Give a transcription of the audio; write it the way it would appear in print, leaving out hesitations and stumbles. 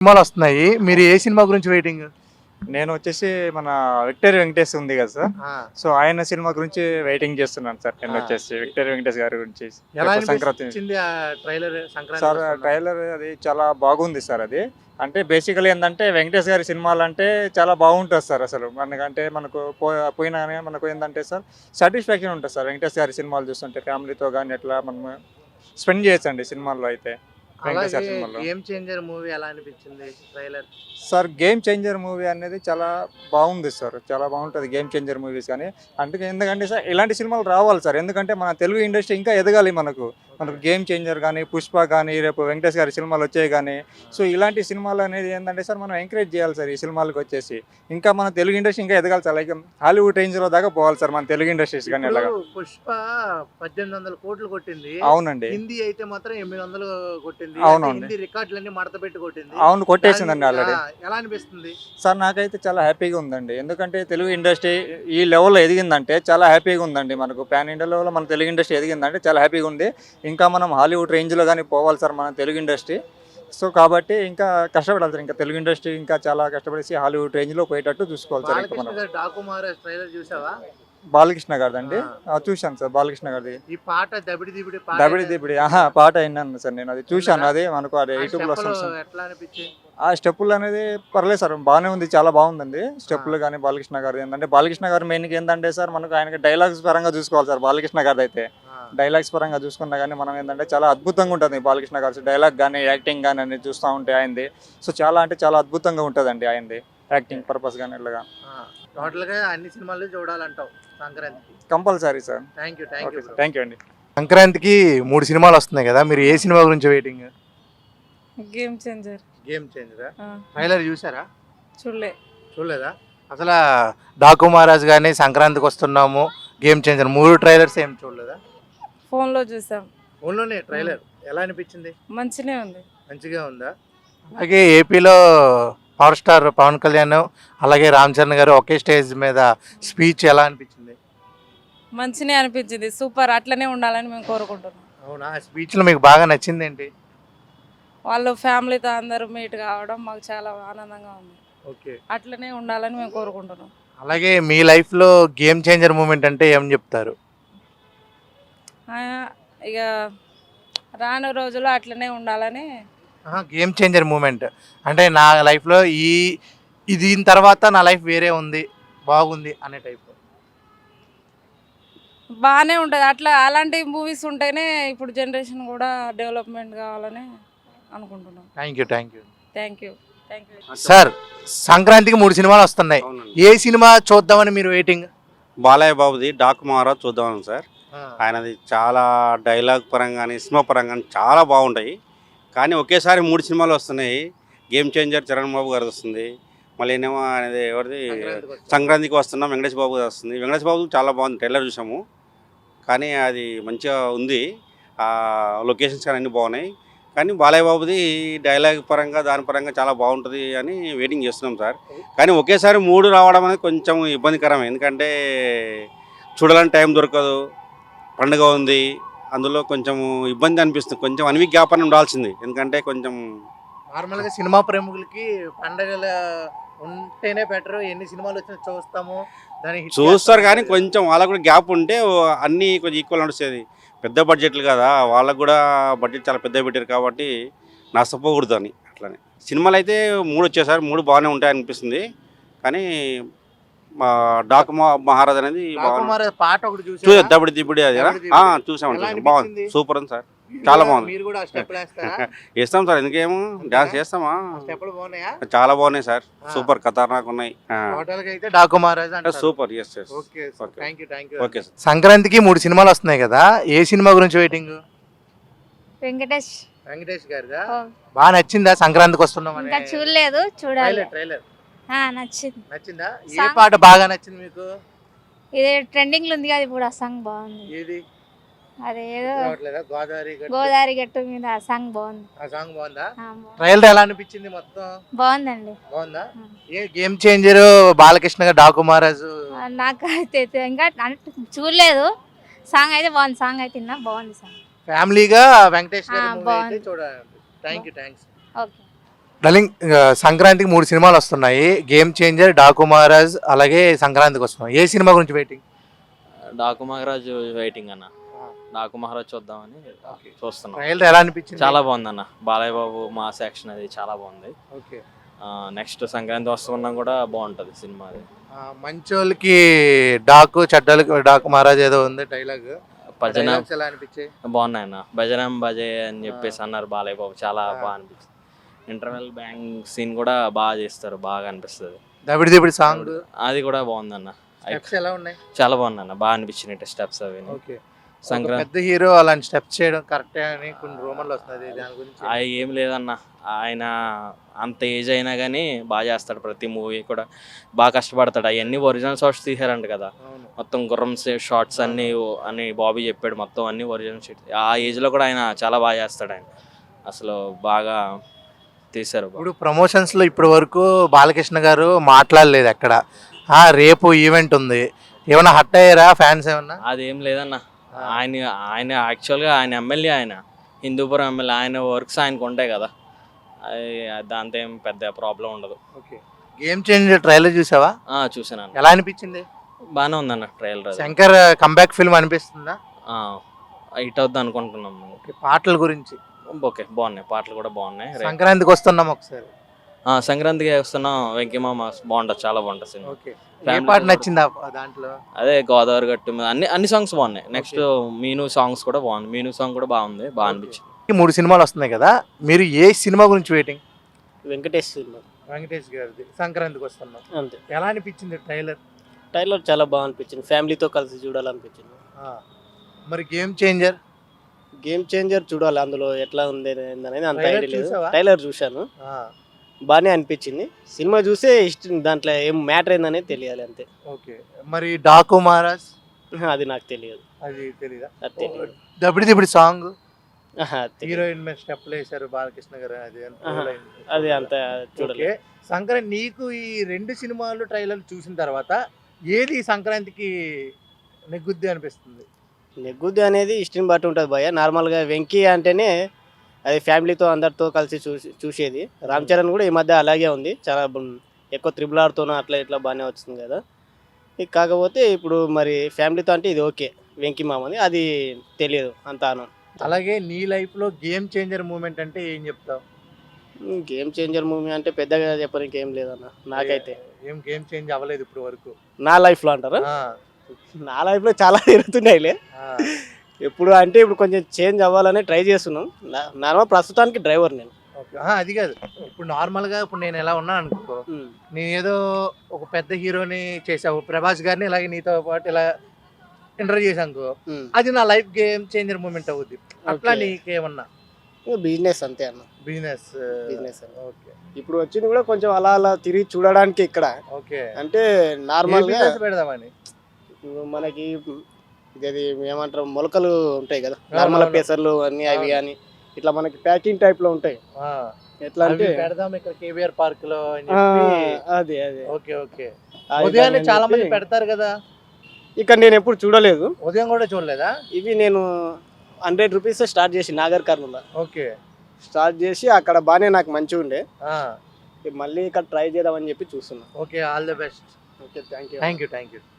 సినిమాలు వస్తున్నాయి. మీరు ఏ సినిమా గురించి వెయిటింగ్? నేను వచ్చేసి మన విక్టరీ వెంకటేష్ ఉంది కదా సార్. ఆ, సో ఆయన సినిమా గురించి వెయిటింగ్ చేస్తున్నాను సార్. నేను వచ్చేసి విక్టరీ వెంకటేష్ గారి గురించి ఎలా సంక్రాంతి అనిపించింది ఆ ట్రైలర్ సంక్రాంతి సార్. వస్తుందా? ట్రైలర్ అది చాలా బాగుంది సార్. అది అంటే బేసికలీ ఏంటంటే వెంకటేష్ గారి సినిమాలు అంటే చాలా బాగుంటుంది సార్. అసలు మనకంటే మనకు పోయినానే మనకు ఏంటంటే సార్ సాటిస్ఫాక్షన్ ఉంటుంది సార్ వెంకటేష్ గారి సినిమాలు చూస్తుంటే. ఫ్యామిలీతో కానీ ఎట్లా మనం స్పెండ్ చేయొచ్చండి సినిమాల్లో అయితే. వెంకటేష్ గారి అలాగే సినిమాల్లో గేమ్ చేంజర్ మూవీ ఎలా అనిపించింది trailer? Sir game changer movie అనేది చాలా బాగుంది సార్. చాలా బాగుంటుంది గేమ్ చేంజర్ మూవీస్ కానీ. అందుకే ఎందుకంటే సార్ ఇలాంటి సినిమాలు రావాలి సార్. ఎందుకంటే మన తెలుగు ఇండస్ట్రీ ఇంకా ఎదగాలి. మనకు గేమ్ చేంజర్ కానీ, పుష్ప కానీ, రేపు వెంకటేష్ గారి సినిమాలు వచ్చాయి కానీ. సో ఇలాంటి సినిమాలు అనేది ఏంటంటే సార్ మనం ఎంకరేజ్ చేయాలి సార్ ఈ సినిమాలకు వచ్చేసి. ఇంకా మన తెలుగు ఇండస్ట్రీ ఇంకా ఎదగాలి సార్. లైక్ హాలీవుడ్ రేంజ్లో దాకా పోవాలి సార్ మన తెలుగు ఇండస్ట్రీస్ కానీ. ఇప్పుడు అలాగా పుష్ప 1800 కోట్లు కొట్టింది. అవునండి. హిందీ అయితే మాత్రం 800 కొట్టింది. అవునండి. అంటే హిందీ రికార్డులన్నీ మడత పెట్టి కొట్టింది. అవును, కొట్టేసిందండి ఆల్రెడీ. ఎలా అనిపిస్తుంది సార్ నాకైతే చాలా హ్యాపీగా ఉందండి. ఎందుకంటే తెలుగు ఇండస్ట్రీ ఈ లెవెల్లో ఎదిగిందంటే చాలా హ్యాపీగా ఉందండి. మనకు పాన్ ఇండియా లెవెల్లో మన తెలుగు ఇండస్ట్రీ ఎదిగిందంటే చాలా హ్యాపీగా ఉంది. ఇంకా మనం హాలీవుడ్ రేంజ్లో కానీ పోవాలి సార్ మన తెలుగు ఇండస్ట్రీ. సో కాబట్టి ఇంకా కష్టపడాలి సార్. ఇంకా తెలుగు ఇండస్ట్రీ ఇంకా చాలా కష్టపడేసి హాలీవుడ్ రేంజ్లో పోయేటట్టు చూసుకోవాలి సార్. ఇంకా మనం డాకుమార్ ట్రైలర్ చూసావా? బాలకృష్ణ గారిదండి. చూశాను సార్ బాలకృష్ణ గారిది. ఈ పాట దబిడి దిబిడి దబిడి దిబిడి పాట అయినాను సార్. నేను అది చూశాను. అది మనకు అది యూట్యూబ్లో వస్తుంది. ఎట్లా అనిపించింది? ఆ స్టెప్పులు అనేది పర్లేదు సార్, బాగానే ఉంది, చాలా బాగుందండి స్టెప్పులు కానీ. బాలకృష్ణ గారు ఏంటంటే బాలకృష్ణ గారు మెయిన్గా ఏంటంటే సార్ మనకు ఆయనకి డైలాగ్స్ పరంగా చూసుకోవాలి సార్. బాలకృష్ణ గారిది అయితే డైలాగ్స్ పరంగా చూసుకున్నా కానీ మనం ఏంటంటే చాలా అద్భుతంగా ఉంటుంది బాలకృష్ణ గారి డైలాగ్ కానీ, యాక్టింగ్ కానీ అన్ని చూస్తూ ఉంటే ఆయనది. సో చాలా అంటే చాలా అద్భుతంగా ఉంటుందండి ఆయనది యాక్టింగ్ పర్పస్ కానీ. ఇలాగా టోటల్గా అన్ని సినిమాలు చూడాలంటావు సంక్రాంతికి? Compulsory sir. థ్యాంక్ యూ అండి. సంక్రాంతికి 3 సినిమాలు వస్తున్నాయి కదా, మీరు ఏ సినిమా గురించి వెయిటింగ్? Game changer. గేమ్ చేంజరా? ట్రైలర్ చూసారా? చూడలేదా? అసలు డాకు మహారాజ్ కానీ, సంక్రాంతికి వస్తున్నాము, గేమ్ చేంజర్ 3 ట్రైలర్స్ ఏం చూడలేదా? ఫోన్లో చూసాం. ఫోన్లోనే ట్రైలర్ ఎలా అనిపించింది? మంచిగా ఉంది. మంచిగా ఉందా? అలాగే ఏపీలో పవర్ స్టార్ పవన్ కళ్యాణ్ అలాగే రామ్ చరణ్ గారు ఒకే స్టేజ్ మీద స్పీచ్ ఎలా అనిపించింది? మంచిగా అనిపించింది. సూపర్, అట్లనే ఉండాలని మేము కోరుకుంటున్నాం. అవునా? స్పీచ్లో మీకు బాగా నచ్చింది ఏంటి? వాళ్ళు ఫ్యామిలీతో అందరూ మీట్ కావడం మాకు చాలా ఆనందంగా ఉంది. ఓకే, అట్లనే ఉండాలని మేము కోరుకుంటున్నాం. అలాగే మీ లైఫ్లో గేమ్ చేంజర్ మూమెంట్ అంటే ఏం చెప్తారు? ఇక రాను రోజుల్లో అట్లనే ఉండాలని. గేమ్ చేంజర్ మూమెంట్ అంటే నా లైఫ్లో ఇది దీని తర్వాత నా లైఫ్ వేరే ఉంది, బాగుంది అనే టైప్. బాగానే ఉంటుంది. అలాంటి మూవీస్ ఉంటేనే ఇప్పుడు జనరేషన్ కూడా డెవలప్మెంట్ కావాలని అనుకుంటున్నాం. Thank you. సార్ సంక్రాంతికి 3 సినిమాలు వస్తున్నాయి. ఏ సినిమా చూద్దామని మీరు వెయిటింగ్? బాలయ్య బాబుది డాకు మహారాజ్ చూద్దామని సార్. ఆయనది చాలా డైలాగ్ పరంగా కానీ సినిమా పరంగా కానీ చాలా బాగుంటాయి. కానీ ఒకేసారి 3 సినిమాలు వస్తున్నాయి. గేమ్ చేంజర్ చరణ్ బాబు గారు వస్తుంది, మళ్ళీ ఏమో అనేది ఎవరిది సంక్రాంతికి వస్తున్నాం వెంకటేష్ బాబు గారు వస్తుంది. వెంకటేష్ బాబు చాలా బాగుంది, ట్రైలర్ చూసాము. కానీ అది మంచిగా ఉంది, లొకేషన్స్ కానీ అన్నీ బాగున్నాయి. కానీ బాలయ్య బాబుది డైలాగ్ పరంగా దాని పరంగా చాలా బాగుంటుంది అని వెయిటింగ్ చేస్తున్నాం సార్. కానీ ఒకేసారి 3 రావడం అనేది కొంచెం ఇబ్బందికరమే. ఎందుకంటే చూడాలని టైం దొరకదు, పండుగ ఉంది, అందులో కొంచెం ఇబ్బంది అనిపిస్తుంది. కొంచెం 1 వీక్ గ్యాప్ అని ఉండాల్సింది. ఎందుకంటే కొంచెం నార్మల్గా సినిమా ప్రేమికులకి పండగలు ఉంటేనే బెటర్. ఎన్ని సినిమాలు వచ్చినా చూస్తాము, చూస్తారు. కానీ కొంచెం వాళ్ళకు కూడా గ్యాప్ ఉంటే అన్నీ కొంచెం ఈక్వల్ నడుస్తుంది. పెద్ద బడ్జెట్లు కదా, వాళ్ళకు కూడా బడ్జెట్ చాలా పెద్ద పెట్టారు కాబట్టి నష్టపోకూడదు అని. అట్లనే సినిమాలు అయితే 3 వచ్చేసారి 3 బాగానే ఉంటాయి అనిపిస్తుంది. కానీ డాకు మహారాజ్ అనేది పాట ఒకటి చూసాం, దబిడి దిబిడి అది చూసామండి, బాగుంది, సూపర్ ఉంది సార్, చాలా బాగుంది. వేస్తాం సార్, ఎందుకేమో డాన్స్ చేస్తామా, చాలా బాగున్నాయి సార్, సూపర్ ఖతర్నాక్ ఉన్నాయి. సూపర్. Okay sir. సంక్రాంతికి 3 సినిమాలు వస్తున్నాయి కదా, ఏ సినిమా గురించి వెయిటింగ్? వెంకటేష్ గారిదా? బాగా నచ్చిందా సంక్రాంతికి వస్తున్నాం? ఇంకా చూడలేదు, చూడాలి. ట్రైలర్ నచ్చిందా? ఏ పాట బాగా నచ్చింది మీకు? ఇది ట్రెండింగ్ లో ఉంది కదా ఇప్పుడు, ఆ సాంగ్ బాగుంది. ఏది? అదేదో గోదావరి గట్టు మీద ఆ సాంగ్ బాగుంది. ఆ సాంగ్ బాగుందా? ట్రైలర్ ఎలా అనిపించింది మొత్తం? బాగుందండి. బాగుందా? ఏ గేమ్ చేంజర్ బాలకృష్ణ గారు డాకు మహారాజ్? నాకు అయితే ఇంకా చూడలేదు. సాంగ్ అయితే బాగుంది, సాంగ్ అయితే బాగుంది. సాంగ్ ఫ్యామిలీగా వెంకటేష్ గారి మూవీ అయితే చూడాలి. థ్యాంక్స్. ఓకే. డలింగ్ సంక్రాంతికి 3 సినిమాలు వస్తున్నాయి. గేమ్ చేంజర్, డాకు మహారాజ్, అలాగే సంక్రాంతికి వస్తున్నాయి. ఏ సినిమా గురించి వెయిటింగ్? డాకు మహారాజ్ వెయిటింగ్ అన్న. డాకు మహారాజ్ చూద్దామని చూస్తున్నాం. ట్రైలర్ ఎలా అనిపించింది? చాలా బాగుంది అన్న. బాలయ్య బాబు మాస్ యాక్షన్ అది చాలా బాగుంది. ఓకే. నెక్స్ట్ సంక్రాంతి వస్తున్నాం కూడా బాగుంటది సినిమా అది. మంచోళ్ళకి డాకు, చెడ్డలకి డాకు మహారాజ్ ఏదో ఉంది డైలాగ్. భజన ఎలా అనిపించాయి? బాగున్నాయి అన్న. భజనం భజే అని చెప్పేసి అన్నారు బాలయ్య బాబు, చాలా బాగా అనిపిస్తుంది. ఇంటర్వెల్ బ్యాంగ్ సీన్ కూడా బాగా చేస్తారు, బాగా అనిపిస్తుంది. దబిడి దిబిడి సాంగ్ అది కూడా బాగుందన్న. ఎలా ఉన్నాయి? చాలా బాగుందన్న, బాగా అనిపించినాయి స్టెప్స్ అవి. ఓకే. సంక్రాంతి పెద్ద హీరో అలాంటి స్టెప్స్ చేయడం కరెక్టే అని కొన్ని రూమర్లు వస్తుంది, దాని గురించి అవి ఏం లేదన్న. ఆయన అంత ఏజ్ అయినా కానీ బాగా చేస్తాడు, ప్రతి మూవీ కూడా బాగా కష్టపడతాడు. అవన్నీ ఒరిజినల్ షాట్స్ తీసారంట కదా, అవును. మొత్తం గుర్రం షార్ట్స్ అన్ని అని బాబీ చెప్పాడు, మొత్తం అన్ని ఒరిజినల్ షాట్స్. ఆ ఏజ్లో కూడా ఆయన చాలా బాగా చేస్తాడు. ఆయన అసలు బాగా తీశారు. ఇప్పుడు ప్రమోషన్స్లో ఇప్పటి వరకు బాలకృష్ణ గారు మాట్లాడలేదు ఎక్కడ. రేపు ఈవెంట్ ఉంది, ఏమన్నా హట్ అయ్యారా ఫ్యాన్స్ ఏమన్నా? అదేం లేదన్న. ఆయన యాక్చువల్గా ఆయన ఎమ్మెల్యే, ఆయన హిందూపురం ఎమ్మెల్యే, ఆయన వర్క్స్ ఆయనకు ఉంటాయి కదా, దాంతో ఏం పెద్ద ప్రాబ్లం ఉండదు. ఓకే. గేమ్ చేంజర్ ట్రైలర్ చూసావా? చూసాను. ఎలా అనిపించింది? బాగానే ఉందన్న ట్రైలర్. శంకర్ కంబ్యాక్ ఫిల్మ్ అనిపిస్తుందా? హిట్ అవుద్ది అనుకుంటున్నాం. ఓకే. పాటల గురించి ఓకే, బాగున్నాయి, పాటలు కూడా బాగున్నాయి. సంక్రాంతికి వస్తున్నాం ఒకసారి. సంక్రాంతికి వస్తున్నాం. వెంకీమామ బాగుంటుంది, చాలా బాగుంటుంది సినిమా. ఓకే. ఏ పాట నచ్చిందా దాంట్లో? అదే గోదావరి గట్టు మీద అన్ని సాంగ్స్ బాగున్నాయి. నెక్స్ట్ మీను సాంగ్స్ కూడా బాగుంది. మీను సాంగ్ కూడా బాగుంది, బాగా అనిపించింది. 3 సినిమాలు వస్తున్నాయి కదా, మీరు ఏ సినిమా గురించి వెయిటింగ్? వెంకటేష్ సినిమా. వెంకటేష్ గారిది సంక్రాంతికి వస్తున్నాం. అంతే. ఎలా అనిపించింది ట్రైలర్? ట్రైలర్ చాలా బాగా అనిపించింది, ఫ్యామిలీతో కలిసి చూడాలనిపించింది. మరి గేమ్ చేంజర్? గేమ్ చేంజర్ చూడాలి, అందులో ఎట్లా ఉంది అనేది అంత ట్రైలర్ ఐడియా లేదు. చూసావా? ట్రైలర్ చూశాను, బాగానే అనిపించింది. సినిమా చూసే ఇష్టం, దాంట్లో ఏం మ్యాటర్ ఏందనేది తెలియాలి అంతే. ఓకే. మరి డాకు మహారాజ్? అది నాకు తెలియదు. అది తెలీదా? అది తెలియదు. దబిడి దిబిడి సాంగ్ తెలియదు. హీరోయిన్ మీద స్టెప్లు వేశారు బాలకృష్ణ గారు, అది అంత చూడలేదు. ఓకే. సంక్రాంతి నీకు ఈ 2 సినిమాలు ట్రైలర్ చూసిన తర్వాత ఏది సంక్రాంతికి నెగ్గుద్ది అనిపిస్తుంది? నెగ్గుద్ది అనేది ఇష్టం బట్టి ఉంటుంది భయ్య. నార్మల్గా వెంకీ అంటేనే అది ఫ్యామిలీతో అందరితో కలిసి చూసేది. రామ్ చరణ్ కూడా ఈ మధ్య అలాగే ఉంది, చాలా ఎక్కువ RRRతోనూ అట్లా ఇట్లా బాగానే వచ్చింది కదా. కాకపోతే ఇప్పుడు మరి ఫ్యామిలీతో అంటే ఇది ఓకే, వెంకీ మామది అది తెలియదు అంతాను. అలాగే నీ లైఫ్లో గేమ్ చేంజర్ మూమెంట్ అంటే ఏం చెప్తావు? గేమ్ చేంజర్ మూవీ అంటే పెద్దగా చెప్పడానికి ఏం లేదన్న నాకైతే. ఏం గేమ్ చేంజ్ అవ్వలేదు ఇప్పుడు వరకు నా లైఫ్లో అంటారా? నా లైఫ్లో చాలా తిరుగుతున్నాయిలే. ఎప్పుడు అంటే ఇప్పుడు కొంచెం చేంజ్ అవ్వాలని ట్రై చేస్తున్నాం. నార్మల్ ప్రస్తుతానికి డ్రైవర్ నేను. అది కాదు, ఇప్పుడు నార్మల్గా ఇప్పుడు నేను ఎలా ఉన్నాను అనుకో, నేను ఏదో ఒక పెద్ద హీరోని చేసావు, ప్రభాస్ గారిని ఇలాగే నీతో పాటు ఇలా ఇంటర్వ్యూ చేసాను, అది నా లైఫ్ గేమ్ చేంజర్ మూమెంట్ అవుద్ది. అట్లా నీకేమన్నా? బిజినెస్ అంతే అన్న. బిజినెస్. ఓకే. ఇప్పుడు వచ్చింది కూడా కొంచెం అలా అలా తిరిగి చూడడానికి ఇక్కడ. ఓకే. అంటే నార్మల్గా పెడదామని మనకి ఇది ఏమంటారు, మొలకలు ఉంటాయి కదా, నార్మల్ పెసర్లు అన్ని అవి కానీ ఇట్లా మనకి ప్యాకింగ్ టైప్ లో ఉంటాయి. ఎట్లా అంటే పెడదాం ఇక్కడ కేబీఆర్ పార్క్ లో. అదే అదే. ఓకే. ఓకే. ఉదయాన్నే చాలా మంది పెడతారు కదా, ఇక్కడ నేను ఎప్పుడు చూడలేదు. ఉదయం కూడా చూడలేదా? ఇవి నేను 100 రూపీస్ స్టార్ట్ చేసి నాగర్ కర్నూలు. ఓకే. స్టార్ట్ చేసి అక్కడ బాగానే నాకు మంచిగా ఉండే, మళ్ళీ ఇక్కడ ట్రై చేద్దామని చెప్పి చూస్తున్నా. Okay. All the best. Okay, thank you. Thank you.